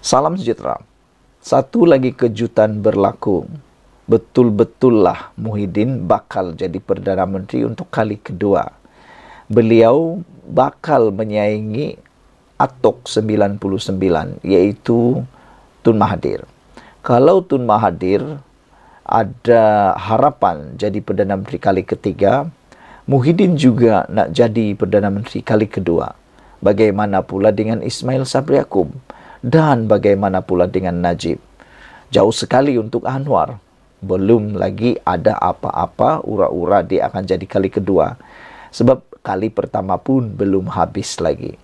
Salam sejahtera. Satu lagi kejutan berlaku. Betul-betullah Muhyiddin bakal jadi Perdana Menteri untuk kali kedua. Beliau bakal menyaingi Atok 99, yaitu Tun Mahathir. Kalau Tun Mahathir ada harapan jadi Perdana Menteri kali ketiga, Muhyiddin juga nak jadi Perdana Menteri kali kedua. Bagaimana pula dengan Ismail Sabri Yaakob? Dan bagaimana pula dengan Najib? Jauh sekali untuk Anwar. Belum lagi ada apa-apa ura-ura dia akan jadi kali kedua. Sebab kali pertama pun belum habis lagi.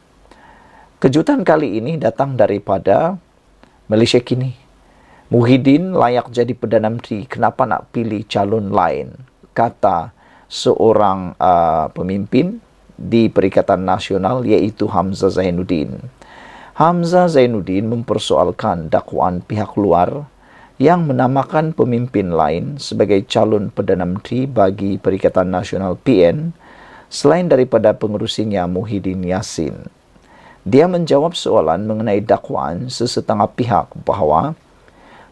Kejutan kali ini datang daripada Malaysia Kini. Muhyiddin layak jadi Perdana Menteri, kenapa nak pilih calon lain? Kata seorang pemimpin di Perikatan Nasional, iaitu Hamzah Zainuddin. Hamzah Zainuddin mempersoalkan dakwaan pihak luar yang menamakan pemimpin lain sebagai calon Perdana Menteri bagi Perikatan Nasional PN selain daripada pengerusinya Muhyiddin Yassin. Dia menjawab soalan mengenai dakwaan sesetengah pihak bahawa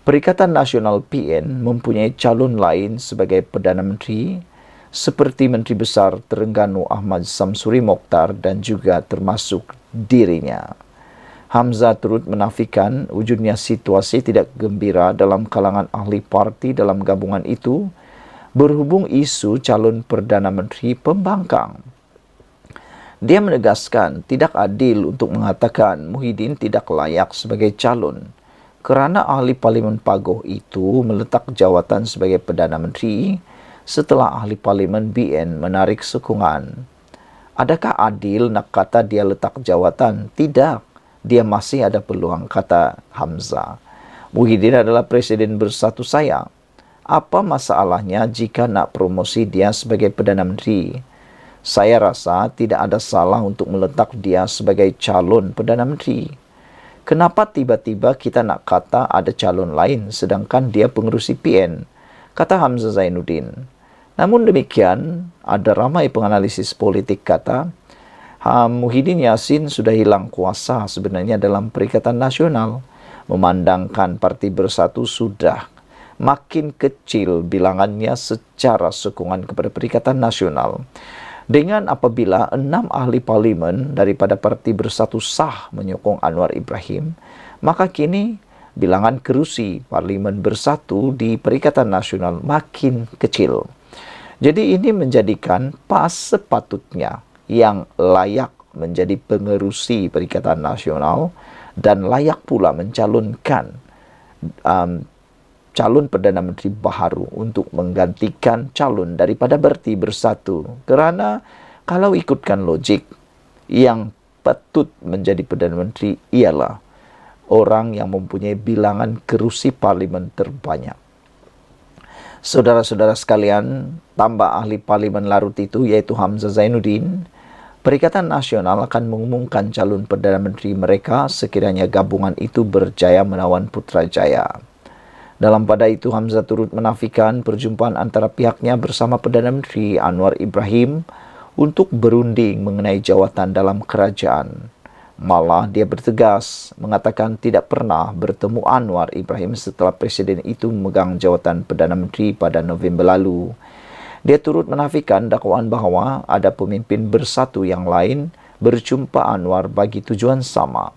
Perikatan Nasional PN mempunyai calon lain sebagai Perdana Menteri seperti Menteri Besar Terengganu Ahmad Samsuri Mokhtar dan juga termasuk dirinya. Hamzah turut menafikan wujudnya situasi tidak gembira dalam kalangan ahli parti dalam gabungan itu berhubung isu calon Perdana Menteri pembangkang. Dia menegaskan tidak adil untuk mengatakan Muhyiddin tidak layak sebagai calon kerana ahli Parlimen Pagoh itu meletak jawatan sebagai Perdana Menteri setelah ahli Parlimen BN menarik sokongan. Adakah adil nak kata dia letak jawatan? Tidak. Dia masih ada peluang, kata Hamzah. Muhyiddin adalah Presiden bersatu saya. Apa masalahnya jika nak promosi dia sebagai Perdana Menteri? Saya rasa tidak ada salah untuk meletak dia sebagai calon Perdana Menteri. Kenapa tiba-tiba kita nak kata ada calon lain sedangkan dia pengerusi PN? Kata Hamzah Zainuddin. Namun demikian, ada ramai penganalisis politik kata, Muhyiddin Yassin sudah hilang kuasa sebenarnya dalam Perikatan Nasional, memandangkan Parti Bersatu sudah makin kecil bilangannya secara sokongan kepada Perikatan Nasional. Dengan apabila 6 ahli parlimen daripada Parti Bersatu sah menyokong Anwar Ibrahim, maka kini bilangan kerusi Parlimen Bersatu di Perikatan Nasional makin kecil. Jadi ini menjadikan PAS sepatutnya yang layak menjadi pengerusi Perikatan Nasional dan layak pula mencalonkan calon Perdana Menteri baharu untuk menggantikan calon daripada Parti Bersatu. Kerana kalau ikutkan logik, yang patut menjadi Perdana Menteri ialah orang yang mempunyai bilangan kerusi parlimen terbanyak. Saudara-saudara sekalian, tambah ahli parlimen larut itu iaitu Hamzah Zainuddin, Perikatan Nasional akan mengumumkan calon Perdana Menteri mereka sekiranya gabungan itu berjaya menawan Putrajaya. Dalam pada itu, Hamzah turut menafikan perjumpaan antara pihaknya bersama Perdana Menteri Anwar Ibrahim untuk berunding mengenai jawatan dalam kerajaan. Malah dia bertegas mengatakan tidak pernah bertemu Anwar Ibrahim setelah Presiden itu memegang jawatan Perdana Menteri pada November lalu. Dia turut menafikan dakwaan bahawa ada pemimpin bersatu yang lain berjumpa Anwar bagi tujuan sama.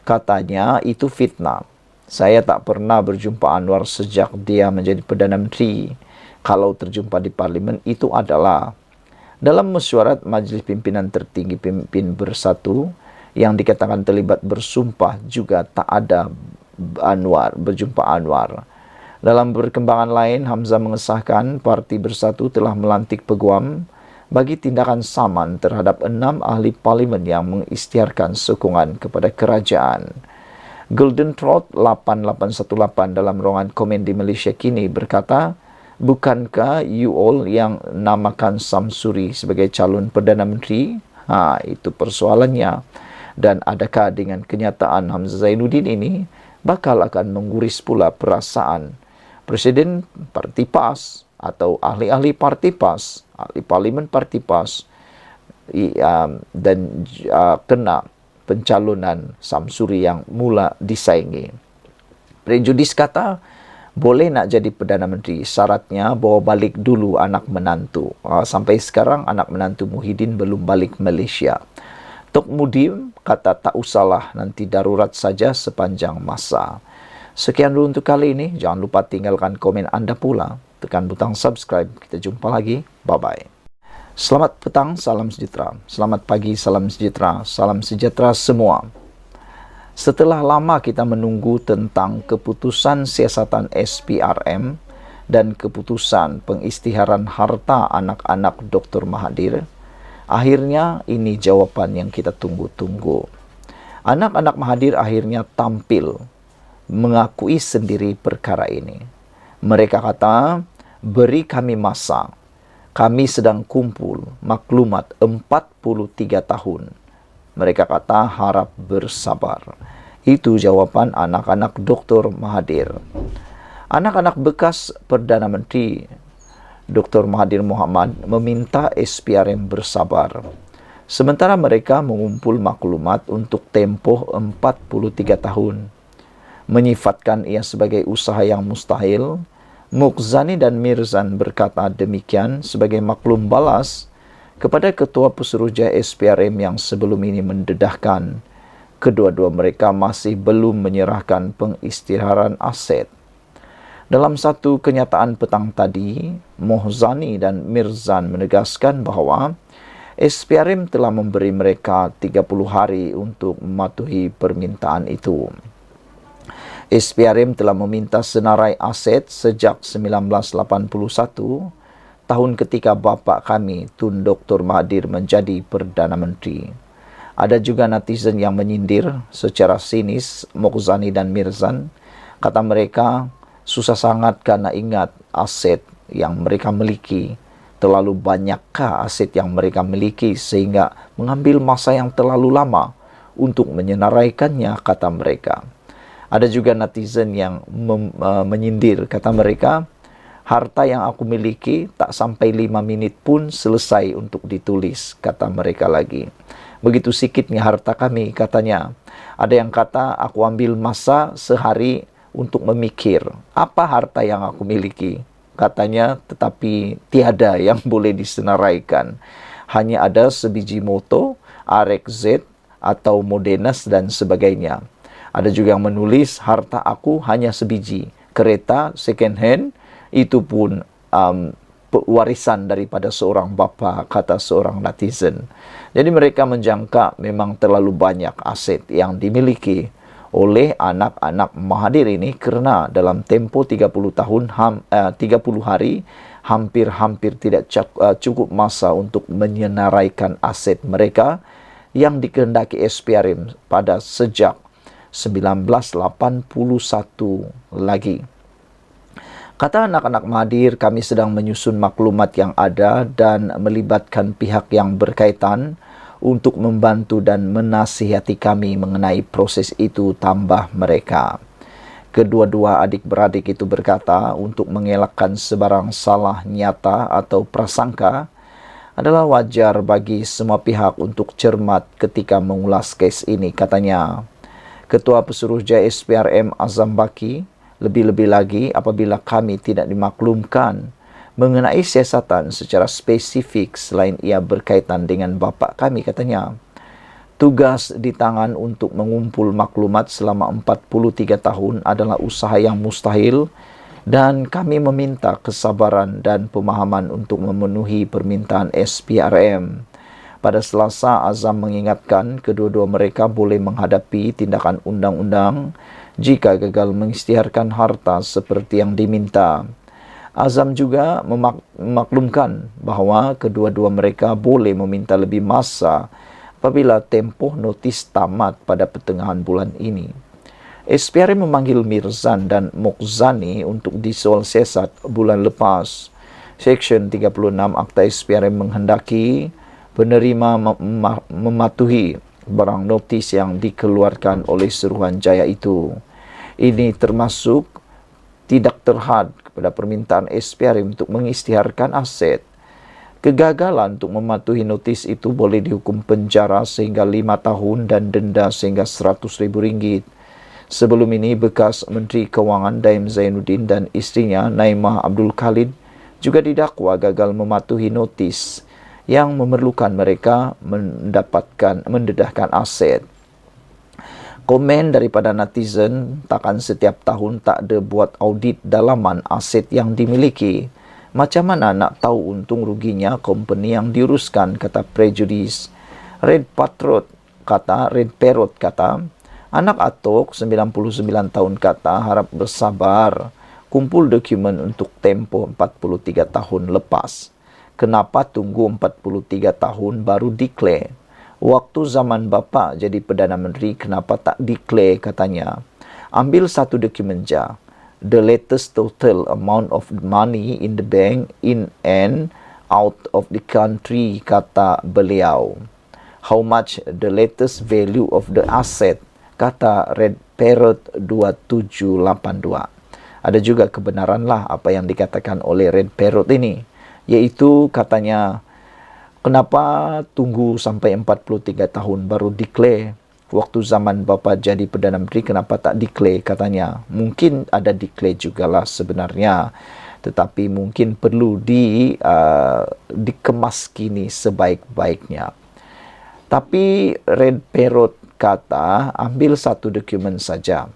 Katanya itu fitnah. Saya tak pernah berjumpa Anwar sejak dia menjadi Perdana Menteri. Kalau terjumpa di Parlimen itu adalah dalam mesyuarat Majlis Pimpinan Tertinggi Pemimpin Bersatu yang dikatakan terlibat bersumpah juga tak ada berjumpa Anwar. Dalam perkembangan lain, Hamzah mengesahkan Parti Bersatu telah melantik peguam bagi tindakan saman terhadap 6 ahli parlimen yang mengisytiharkan sokongan kepada kerajaan. Golden Trot 8818 dalam ruangan komen di Malaysia Kini berkata, bukankah you all yang namakan Samsuri sebagai calon Perdana Menteri? Itu persoalannya. Dan adakah dengan kenyataan Hamzah Zainuddin ini bakal akan mengguris pula perasaan Presiden Parti PAS atau ahli-ahli Parti PAS, ahli Parlimen Parti PAS dan kena pencalonan Samsuri yang mula disaingi. Prejudis kata, boleh nak jadi Perdana Menteri, syaratnya bawa balik dulu anak menantu. Sampai sekarang anak menantu Muhyiddin belum balik Malaysia. Tok Mudim kata tak usahlah, nanti darurat saja sepanjang masa. Sekian dulu untuk kali ini. Jangan lupa tinggalkan komen anda pula. Tekan butang subscribe. Kita jumpa lagi. Bye-bye. Selamat petang, salam sejahtera. Selamat pagi, salam sejahtera. Salam sejahtera semua. Setelah lama kita menunggu tentang keputusan siasatan SPRM dan keputusan pengisytiharan harta anak-anak Dr. Mahathir, akhirnya ini jawapan yang kita tunggu-tunggu. Anak-anak Mahathir akhirnya tampil mengakui sendiri perkara ini. Mereka kata, beri kami masa. Kami sedang kumpul maklumat 43 tahun. Mereka kata harap bersabar. Itu jawapan anak-anak Dr. Mahathir. Anak-anak bekas Perdana Menteri Dr. Mahathir Mohamad meminta SPRM bersabar. Sementara mereka mengumpul maklumat untuk tempoh 43 tahun. Menyifatkan ia sebagai usaha yang mustahil, Muqzani dan Mirzan berkata demikian sebagai maklum balas kepada Ketua Pesuruhjaya SPRM yang sebelum ini mendedahkan kedua-dua mereka masih belum menyerahkan pengisytiharan aset. Dalam satu kenyataan petang tadi, Muqzani dan Mirzan menegaskan bahawa SPRM telah memberi mereka 30 hari untuk mematuhi permintaan itu. SPRM telah meminta senarai aset sejak 1981, tahun ketika bapa kami Tun Dr. Mahathir menjadi Perdana Menteri. Ada juga netizen yang menyindir secara sinis Muqzani dan Mirzan. Kata mereka, susah sangat karena ingat aset yang mereka miliki. Terlalu banyakkah aset yang mereka miliki sehingga mengambil masa yang terlalu lama untuk menyenaraikannya, kata mereka. Ada juga netizen yang menyindir, kata mereka, harta yang aku miliki tak sampai 5 minit pun selesai untuk ditulis, kata mereka lagi. Begitu sikitnya harta kami, katanya. Ada yang kata aku ambil masa sehari untuk memikir apa harta yang aku miliki, katanya, tetapi tiada yang boleh disenaraikan. Hanya ada sebiji motor, RX-Z atau Modenas dan sebagainya. Ada juga yang menulis harta aku hanya sebiji, kereta second hand, itu pun warisan daripada seorang bapa, kata seorang netizen. Jadi mereka menjangka memang terlalu banyak aset yang dimiliki oleh anak-anak Mahathir ini kerana dalam tempoh 30 tahun, 30 hari, hampir-hampir tidak cukup masa untuk menyenaraikan aset mereka yang dikehendaki SPRM pada sejak 1981 lagi. Kata anak-anak Mahathir, kami sedang menyusun maklumat yang ada dan melibatkan pihak yang berkaitan untuk membantu dan menasihati kami mengenai proses itu, tambah mereka. Kedua-dua adik-beradik itu berkata untuk mengelakkan sebarang salah nyata atau prasangka adalah wajar bagi semua pihak untuk cermat ketika mengulas kes ini, katanya. Ketua Pesuruhjaya SPRM Azam Baki, lebih-lebih lagi apabila kami tidak dimaklumkan mengenai siasatan secara spesifik selain ia berkaitan dengan bapa kami, katanya. Tugas di tangan untuk mengumpul maklumat selama 43 tahun adalah usaha yang mustahil dan kami meminta kesabaran dan pemahaman untuk memenuhi permintaan SPRM. Pada Selasa, Azam mengingatkan kedua-dua mereka boleh menghadapi tindakan undang-undang jika gagal mengisytiharkan harta seperti yang diminta. Azam juga memaklumkan bahawa kedua-dua mereka boleh meminta lebih masa apabila tempoh notis tamat pada pertengahan bulan ini. SPRM memanggil Mirzan dan Muqzani untuk disoal siasat bulan lepas. Seksyen 36 Akta SPRM menghendaki penerima mematuhi barang notis yang dikeluarkan oleh Suruhanjaya itu. Ini termasuk tidak terhad kepada permintaan SPRM untuk mengisytiharkan aset. Kegagalan untuk mematuhi notis itu boleh dihukum penjara sehingga 5 tahun dan denda sehingga RM100,000. Sebelum ini, bekas Menteri Kewangan Daim Zainuddin dan isterinya Naimah Abdul Khalid juga didakwa gagal mematuhi notis yang memerlukan mereka mendedahkan aset. Komen daripada netizen, takkan setiap tahun tak ada buat audit dalaman aset yang dimiliki. Macam mana nak tahu untung ruginya company yang diuruskan, kata prejudis. Red Parrot kata, anak Atok 99 tahun kata harap bersabar, kumpul dokumen untuk tempoh 43 tahun lepas. Kenapa tunggu 43 tahun baru declare? Waktu zaman bapa jadi Perdana Menteri, kenapa tak declare katanya? Ambil satu dokumen je. The latest total amount of money in the bank in and out of the country, kata beliau. How much the latest value of the asset, kata Red Parrot 2782. Ada juga kebenaranlah apa yang dikatakan oleh Red Parrot ini, iaitu katanya, kenapa tunggu sampai 43 tahun baru declare? Waktu zaman bapa jadi Perdana Menteri, kenapa tak declare katanya? Mungkin ada declare jugalah sebenarnya, tetapi mungkin perlu dikemas kini sebaik-baiknya. Tapi Red Parrot kata, ambil satu dokumen saja.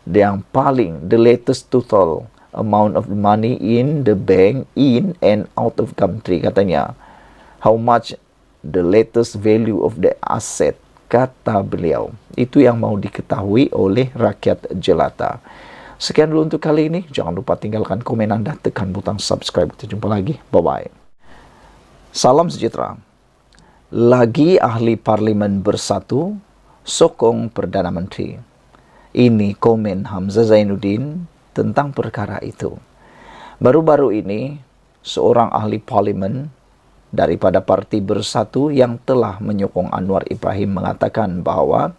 Yang paling, the latest total amount of money in the bank in and out of country, katanya. How much the latest value of the asset, kata beliau. Itu yang mau diketahui oleh rakyat jelata. Sekian dulu untuk kali ini. Jangan lupa tinggalkan komen anda, tekan butang subscribe. Kita jumpa lagi. Bye-bye. Salam sejahtera. Lagi ahli parlimen bersatu, sokong Perdana Menteri. Ini komen Hamzah Zainuddin tentang perkara itu. Baru-baru ini, seorang ahli parlimen daripada Parti Bersatu yang telah menyokong Anwar Ibrahim mengatakan bahawa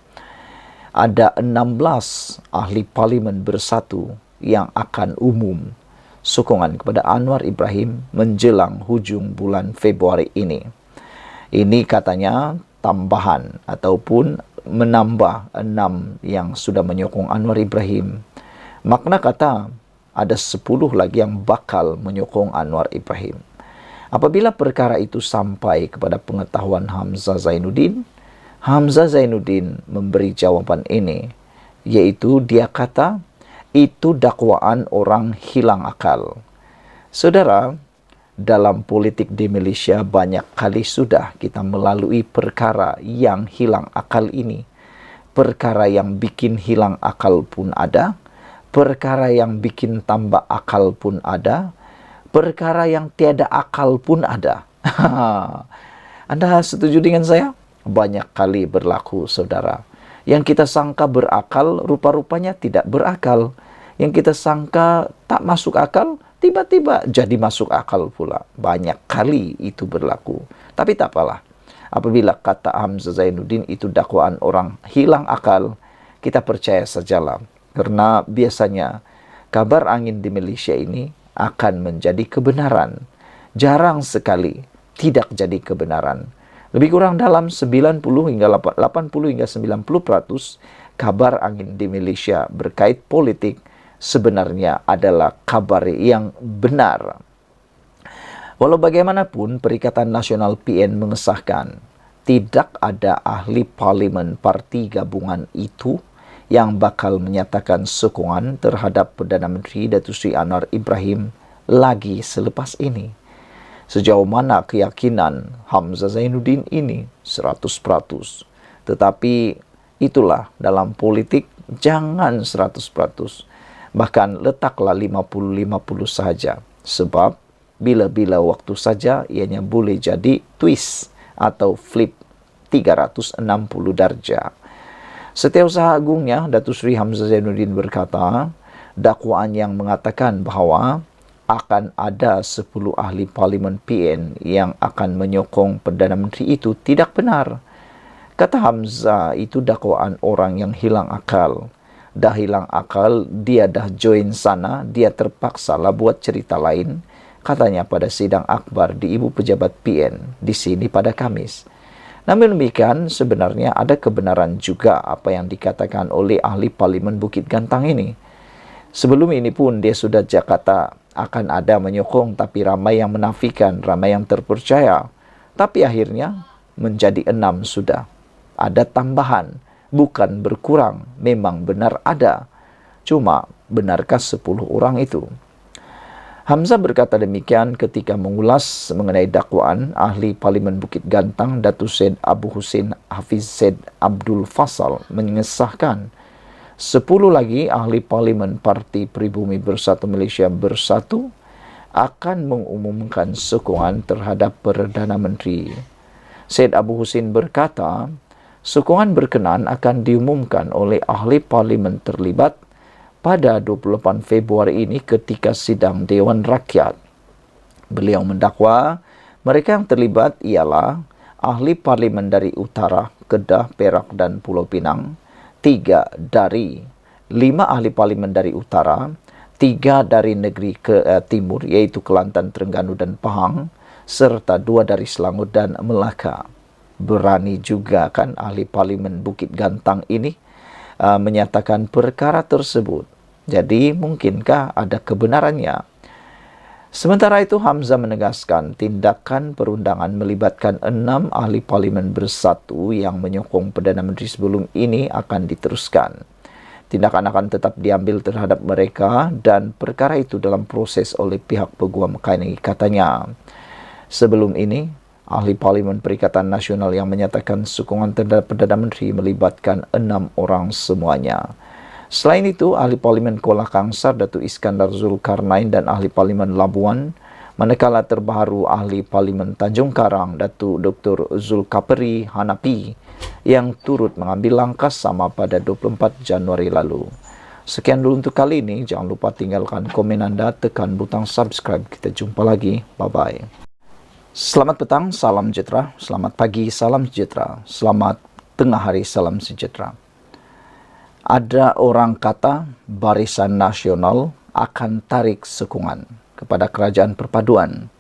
ada 16 ahli parlimen bersatu yang akan umum sokongan kepada Anwar Ibrahim menjelang hujung bulan Februari ini. Ini katanya tambahan ataupun menambah 6 yang sudah menyokong Anwar Ibrahim. Makna kata ada 10 lagi yang bakal menyokong Anwar Ibrahim. Apabila perkara itu sampai kepada pengetahuan Hamzah Zainuddin memberi jawapan ini, iaitu dia kata, itu dakwaan orang hilang akal. Saudara, dalam politik di Malaysia banyak kali sudah kita melalui perkara yang hilang akal ini. Perkara yang bikin hilang akal pun ada, perkara yang bikin tambah akal pun ada, perkara yang tiada akal pun ada. Anda setuju dengan saya? Banyak kali berlaku, saudara. Yang kita sangka berakal, rupa-rupanya tidak berakal. Yang kita sangka tak masuk akal, tiba-tiba jadi masuk akal pula. Banyak kali itu berlaku. Tapi tak apalah. Apabila kata Hamzah Zainuddin itu dakwaan orang hilang akal, kita percaya sajalah. Karena biasanya kabar angin di Malaysia ini akan menjadi kebenaran. Jarang sekali tidak jadi kebenaran. Lebih kurang dalam 80 hingga 90% kabar angin di Malaysia berkait politik sebenarnya adalah kabar yang benar. Walau bagaimanapun, Perikatan Nasional PN mengesahkan tidak ada ahli parlimen parti gabungan itu yang bakal menyatakan sokongan terhadap Perdana Menteri Datuk Seri Anwar Ibrahim lagi selepas ini. Sejauh mana keyakinan Hamzah Zainuddin ini 100%. Tetapi itulah dalam politik, jangan 100%. Bahkan letaklah 50-50 saja. Sebab bila-bila waktu saja ianya boleh jadi twist atau flip 360 darjah. Setiausaha Agungnya, Datuk Seri Hamzah Zainuddin berkata, dakwaan yang mengatakan bahawa akan ada 10 ahli parlimen PN yang akan menyokong Perdana Menteri itu tidak benar. Kata Hamzah, itu dakwaan orang yang hilang akal. Dah hilang akal, dia dah join sana, dia terpaksalah buat cerita lain. katanya pada sidang akbar di Ibu Pejabat PN di sini pada Kamis. Namun demikian, sebenarnya ada kebenaran juga apa yang dikatakan oleh ahli Parlimen Bukit Gantang ini. Sebelum ini pun dia sudah kata akan ada menyokong, tapi ramai yang menafikan, ramai yang terpercaya. Tapi akhirnya menjadi 6 sudah. Ada tambahan, bukan berkurang, memang benar ada. Cuma, benarkah 10 orang itu? Hamzah berkata demikian ketika mengulas mengenai dakwaan ahli Parlimen Bukit Gantang Datuk Syed Abu Hussein Hafiz Syed Abdul Fasal mengesahkan 10 lagi ahli Parlimen Parti Pribumi Bersatu Malaysia Bersatu akan mengumumkan sokongan terhadap Perdana Menteri. Syed Abu Hussein berkata, sokongan berkenaan akan diumumkan oleh ahli Parlimen terlibat pada 28 Februari ini ketika sidang Dewan Rakyat. Beliau mendakwa mereka yang terlibat ialah ahli Parlimen dari Utara, Kedah, Perak dan Pulau Pinang, 3 dari 5 ahli Parlimen dari Utara, 3 dari negeri Timur iaitu Kelantan, Terengganu dan Pahang, serta 2 dari Selangor dan Melaka. Berani juga kan ahli Parlimen Bukit Gantang ini menyatakan perkara tersebut. Jadi mungkinkah ada kebenarannya? Sementara itu Hamzah menegaskan tindakan perundangan melibatkan 6 ahli Parlimen Bersatu yang menyokong Perdana Menteri sebelum ini akan diteruskan. Tindakan akan tetap diambil terhadap mereka dan perkara itu dalam proses oleh pihak Peguam KNI, katanya. Sebelum ini, ahli Parlimen Perikatan Nasional yang menyatakan sokongan terhadap Perdana Menteri melibatkan 6 orang semuanya. Selain itu, ahli Parlimen Kuala Kangsar Datuk Iskandar Zulkarnain dan ahli Parlimen Labuan, manakala terbaru ahli Parlimen Tanjung Karang Datuk Dr. Zulkaperi Hanapi yang turut mengambil langkah sama pada 24 Januari lalu. Sekian dulu untuk kali ini. Jangan lupa tinggalkan komen anda, tekan butang subscribe. Kita jumpa lagi. Bye-bye. Selamat petang, salam sejahtera. Selamat pagi, salam sejahtera. Selamat tengah hari, salam sejahtera. Ada orang kata Barisan Nasional akan tarik sokongan kepada Kerajaan Perpaduan.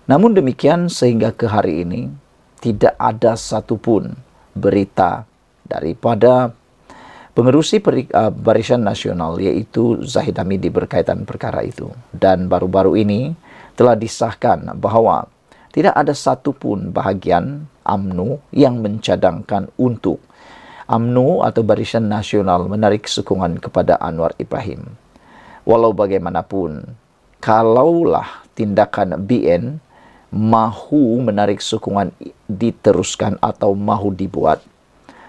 Namun demikian, sehingga ke hari ini tidak ada satupun berita daripada pengerusi Barisan Nasional iaitu Zahid Hamidi berkaitan perkara itu. Dan baru-baru ini telah disahkan bahawa tidak ada satupun bahagian UMNO yang mencadangkan untuk UMNO atau Barisan Nasional menarik sokongan kepada Anwar Ibrahim. Walau bagaimanapun, kalaulah tindakan BN mahu menarik sokongan diteruskan atau mahu dibuat,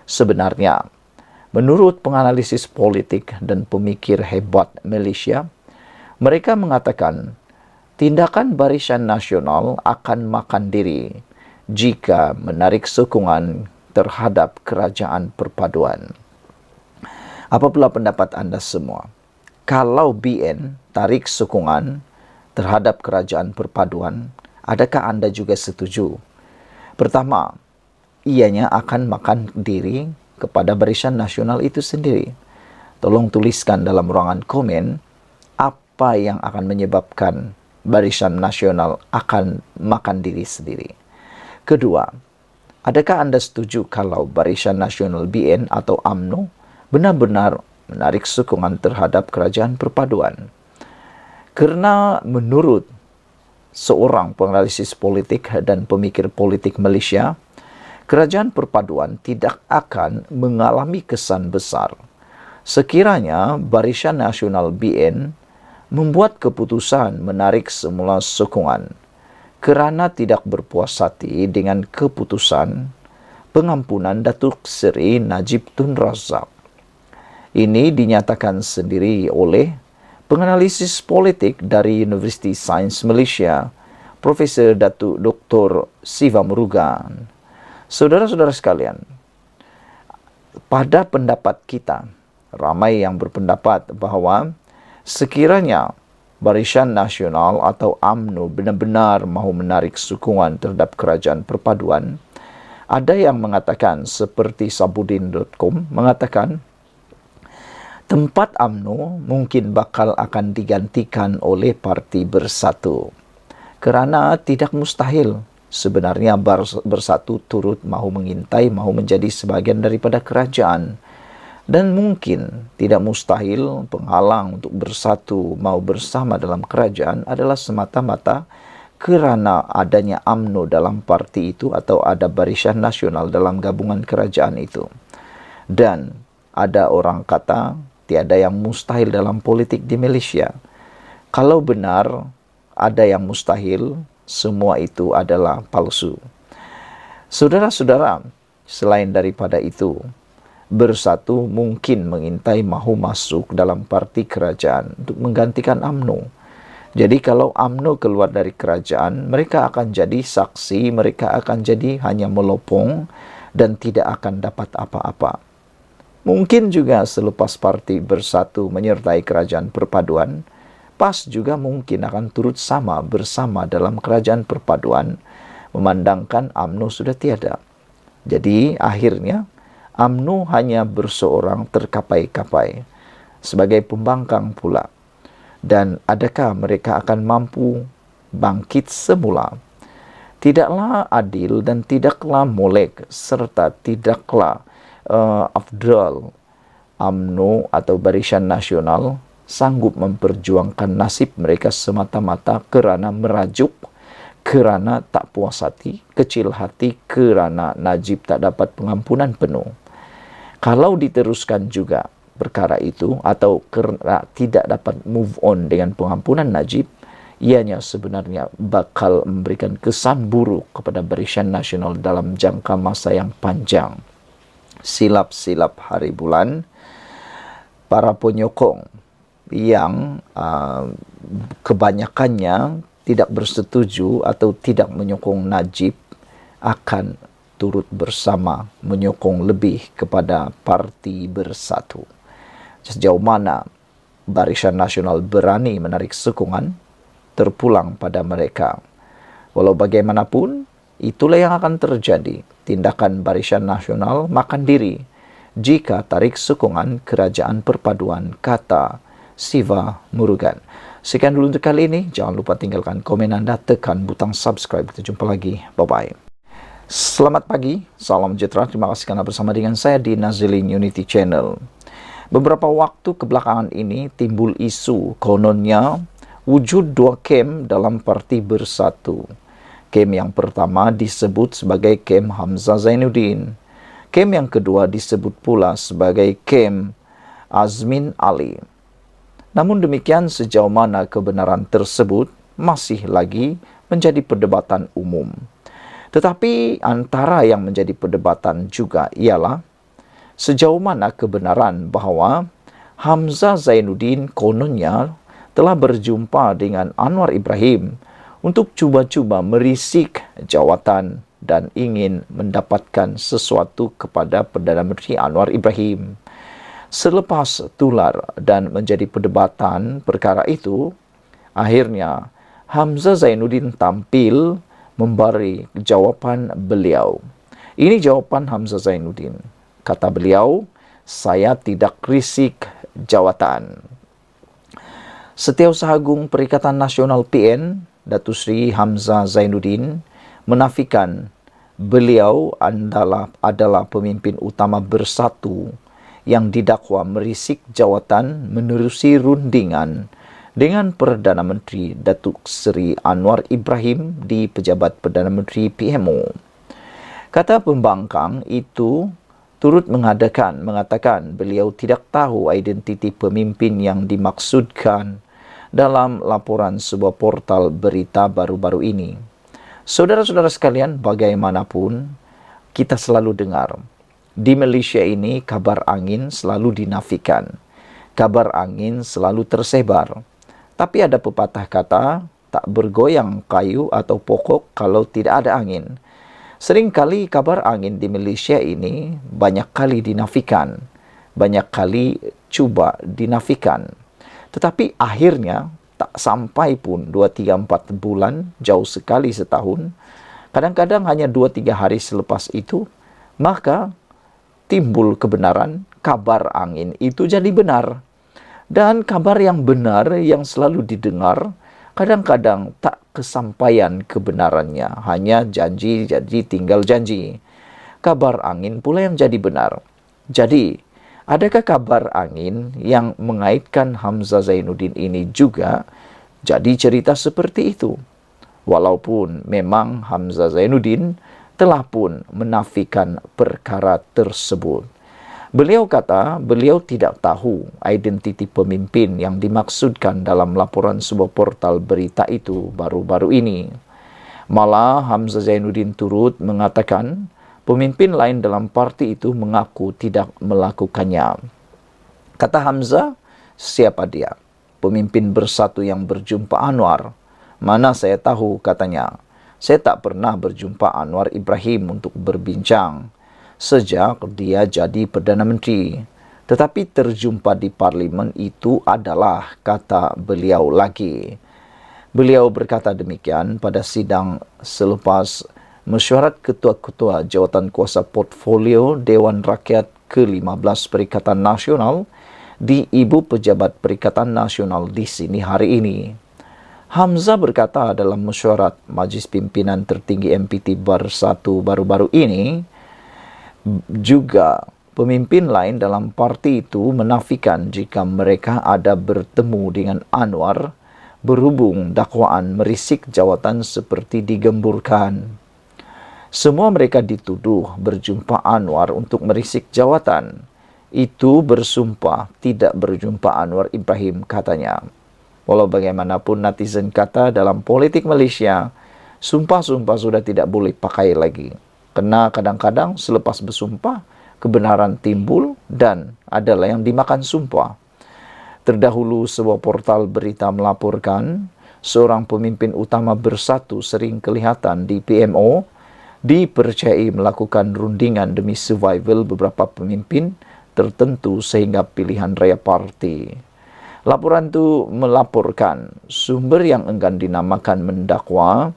sebenarnya menurut penganalisis politik dan pemikir hebat Malaysia, mereka mengatakan tindakan Barisan Nasional akan makan diri jika menarik sokongan terhadap Kerajaan Perpaduan. Apa pula pendapat anda semua? Kalau BN tarik sokongan terhadap Kerajaan Perpaduan, adakah anda juga setuju? Pertama, ianya akan makan diri kepada Barisan Nasional itu sendiri. Tolong tuliskan dalam ruangan komen apa yang akan menyebabkan Barisan Nasional akan makan diri sendiri. Kedua, adakah anda setuju kalau Barisan Nasional BN atau UMNO benar-benar menarik sokongan terhadap Kerajaan Perpaduan? Kerana menurut seorang penganalisis politik dan pemikir politik Malaysia, Kerajaan Perpaduan tidak akan mengalami kesan besar sekiranya Barisan Nasional BN membuat keputusan menarik semula sokongan kerana tidak berpuas hati dengan keputusan pengampunan Datuk Seri Najib Tun Razak. Ini dinyatakan sendiri oleh penganalisis politik dari Universiti Sains Malaysia, Profesor Datuk Dr. Siva Murugan. Saudara-saudara sekalian, pada pendapat kita, ramai yang berpendapat bahawa sekiranya Barisan Nasional atau UMNO benar-benar mahu menarik sokongan terhadap Kerajaan Perpaduan, ada yang mengatakan seperti Sabudin.com mengatakan tempat UMNO mungkin bakal akan digantikan oleh Parti Bersatu. Kerana tidak mustahil sebenarnya bersatu turut mahu mengintai, mahu menjadi sebahagian daripada kerajaan. Dan mungkin tidak mustahil penghalang untuk bersatu mahu bersama dalam kerajaan adalah semata-mata kerana adanya UMNO dalam parti itu atau ada Barisan Nasional dalam gabungan kerajaan itu. Dan ada orang kata tiada yang mustahil dalam politik di Malaysia. Kalau benar ada yang mustahil, semua itu adalah palsu. Saudara-saudara, selain daripada itu, bersatu mungkin mengintai mahu masuk dalam parti kerajaan untuk menggantikan UMNO. Jadi kalau UMNO keluar dari kerajaan, mereka akan jadi saksi, mereka akan jadi hanya melopong dan tidak akan dapat apa-apa. Mungkin juga selepas parti bersatu menyertai kerajaan perpaduan, PAS juga mungkin akan turut sama bersama dalam kerajaan perpaduan, memandangkan UMNO sudah tiada. Jadi akhirnya UMNO hanya berseorang terkapai-kapai sebagai pembangkang pula. Dan adakah mereka akan mampu bangkit semula? Tidaklah adil dan tidaklah molek serta tidaklah afdal UMNO atau Barisan Nasional sanggup memperjuangkan nasib mereka semata-mata kerana merajuk, kerana tak puas hati, kecil hati kerana Najib tak dapat pengampunan penuh. Kalau diteruskan juga perkara itu atau kerana tidak dapat move on dengan pengampunan Najib, ianya sebenarnya bakal memberikan kesan buruk kepada Barisan Nasional dalam jangka masa yang panjang. Silap-silap hari bulan, para penyokong yang kebanyakannya tidak bersetuju atau tidak menyokong Najib akan turut bersama menyokong lebih kepada parti bersatu. Sejauh mana Barisan Nasional berani menarik sokongan, terpulang pada mereka. Walau bagaimanapun, itulah yang akan terjadi. Tindakan Barisan Nasional makan diri jika tarik sokongan kerajaan perpaduan, kata Siva Murugan. Sekian dulu untuk kali ini. Jangan lupa tinggalkan komen anda, tekan butang subscribe. Kita jumpa lagi. Bye-bye. Selamat pagi, salam sejahtera. Terima kasih karena bersama dengan saya di Nazilin Unity Channel. Beberapa waktu kebelakangan ini timbul isu kononnya wujud dua kem dalam parti bersatu. Kem yang pertama disebut sebagai kem Hamzah Zainuddin. Kem yang kedua disebut pula sebagai kem Azmin Ali. Namun demikian, sejauh mana kebenaran tersebut masih lagi menjadi perdebatan umum. Tetapi antara yang menjadi perdebatan juga ialah sejauh mana kebenaran bahawa Hamzah Zainuddin kononnya telah berjumpa dengan Anwar Ibrahim untuk cuba-cuba merisik jawatan dan ingin mendapatkan sesuatu kepada Perdana Menteri Anwar Ibrahim. Selepas tular dan menjadi perdebatan perkara itu, akhirnya Hamzah Zainuddin tampil memberi jawapan beliau. Ini jawapan Hamzah Zainuddin. Kata beliau, saya tidak risik jawatan. Setiausaha Agung Perikatan Nasional PN, Datuk Seri Hamzah Zainuddin, menafikan beliau adalah pemimpin utama bersatu yang didakwa merisik jawatan menerusi rundingan dengan Perdana Menteri Datuk Seri Anwar Ibrahim di Pejabat Perdana Menteri PMO. Kata pembangkang itu turut mengatakan beliau tidak tahu identiti pemimpin yang dimaksudkan dalam laporan sebuah portal berita baru-baru ini. Saudara-saudara sekalian, bagaimanapun kita selalu dengar di Malaysia ini kabar angin selalu dinafikan. Kabar angin selalu tersebar. Tapi ada pepatah kata, tak bergoyang kayu atau pokok kalau tidak ada angin. Seringkali kabar angin di Malaysia ini banyak kali dinafikan. Banyak kali cuba dinafikan. Tetapi akhirnya tak sampai pun 2, 3, 4 bulan, jauh sekali setahun. Kadang-kadang hanya 2, 3 hari selepas itu, maka timbul kebenaran, kabar angin itu jadi benar. Dan kabar yang benar yang selalu didengar kadang-kadang tak kesampaian kebenarannya, hanya janji-janji tinggal janji. Kabar angin pula yang jadi benar. Jadi, adakah kabar angin yang mengaitkan Hamzah Zainuddin ini juga jadi cerita seperti itu? Walaupun memang Hamzah Zainuddin telah pun menafikan perkara tersebut. Beliau kata beliau tidak tahu identiti pemimpin yang dimaksudkan dalam laporan sebuah portal berita itu baru-baru ini. Malah Hamzah Zainuddin turut mengatakan pemimpin lain dalam parti itu mengaku tidak melakukannya. Kata Hamzah, siapa dia? Pemimpin Bersatu yang berjumpa Anwar. Mana saya tahu, katanya. Saya tak pernah berjumpa Anwar Ibrahim untuk berbincang sejak dia jadi Perdana Menteri. Tetapi terjumpa di parlimen itu adalah, kata beliau lagi. Beliau berkata demikian pada sidang selepas mesyuarat ketua-ketua jawatan kuasa portfolio Dewan Rakyat ke-15 Perikatan Nasional di Ibu Pejabat Perikatan Nasional di sini hari ini. Hamzah berkata dalam mesyuarat Majlis Pimpinan Tertinggi MPT Bersatu baru-baru ini, juga pemimpin lain dalam parti itu menafikan jika mereka ada bertemu dengan Anwar berhubung dakwaan merisik jawatan seperti digemburkan. Semua mereka dituduh berjumpa Anwar untuk merisik jawatan. Itu bersumpah tidak berjumpa Anwar Ibrahim, katanya. Walau bagaimanapun netizen kata dalam politik Malaysia, sumpah-sumpah sudah tidak boleh pakai lagi. Karena kadang-kadang selepas bersumpah, kebenaran timbul dan adalah yang dimakan sumpah. Terdahulu sebuah portal berita melaporkan seorang pemimpin utama Bersatu sering kelihatan di PMO dipercayai melakukan rundingan demi survival beberapa pemimpin tertentu sehingga pilihan raya parti. Laporan itu melaporkan sumber yang enggan dinamakan mendakwa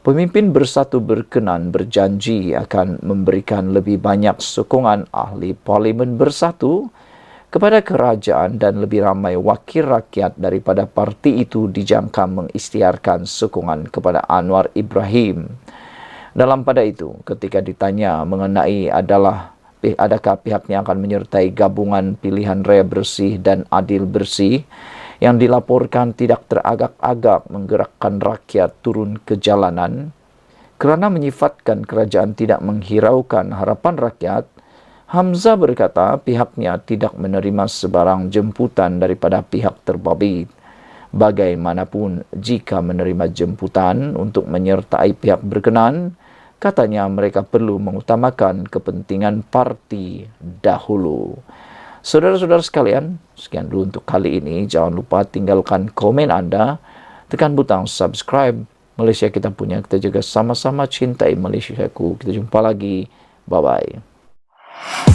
pemimpin Bersatu berkenan berjanji akan memberikan lebih banyak sokongan ahli parlimen Bersatu kepada kerajaan dan lebih ramai wakil rakyat daripada parti itu dijangka mengisytiharkan sokongan kepada Anwar Ibrahim. Dalam pada itu, ketika ditanya mengenai adakah pihaknya akan menyertai gabungan pilihan raya bersih dan adil bersih yang dilaporkan tidak teragak-agak menggerakkan rakyat turun ke jalanan kerana menyifatkan kerajaan tidak menghiraukan harapan rakyat, Hamzah berkata pihaknya tidak menerima sebarang jemputan daripada pihak terbabit. Bagaimanapun jika menerima jemputan untuk menyertai pihak berkenan, katanya mereka perlu mengutamakan kepentingan parti dahulu. Saudara-saudara sekalian, sekian dulu untuk kali ini. Jangan lupa tinggalkan komen Anda, tekan butang subscribe. Malaysia kita punya, kita juga sama-sama cintai Malaysiaku. Kita jumpa lagi. Bye-bye.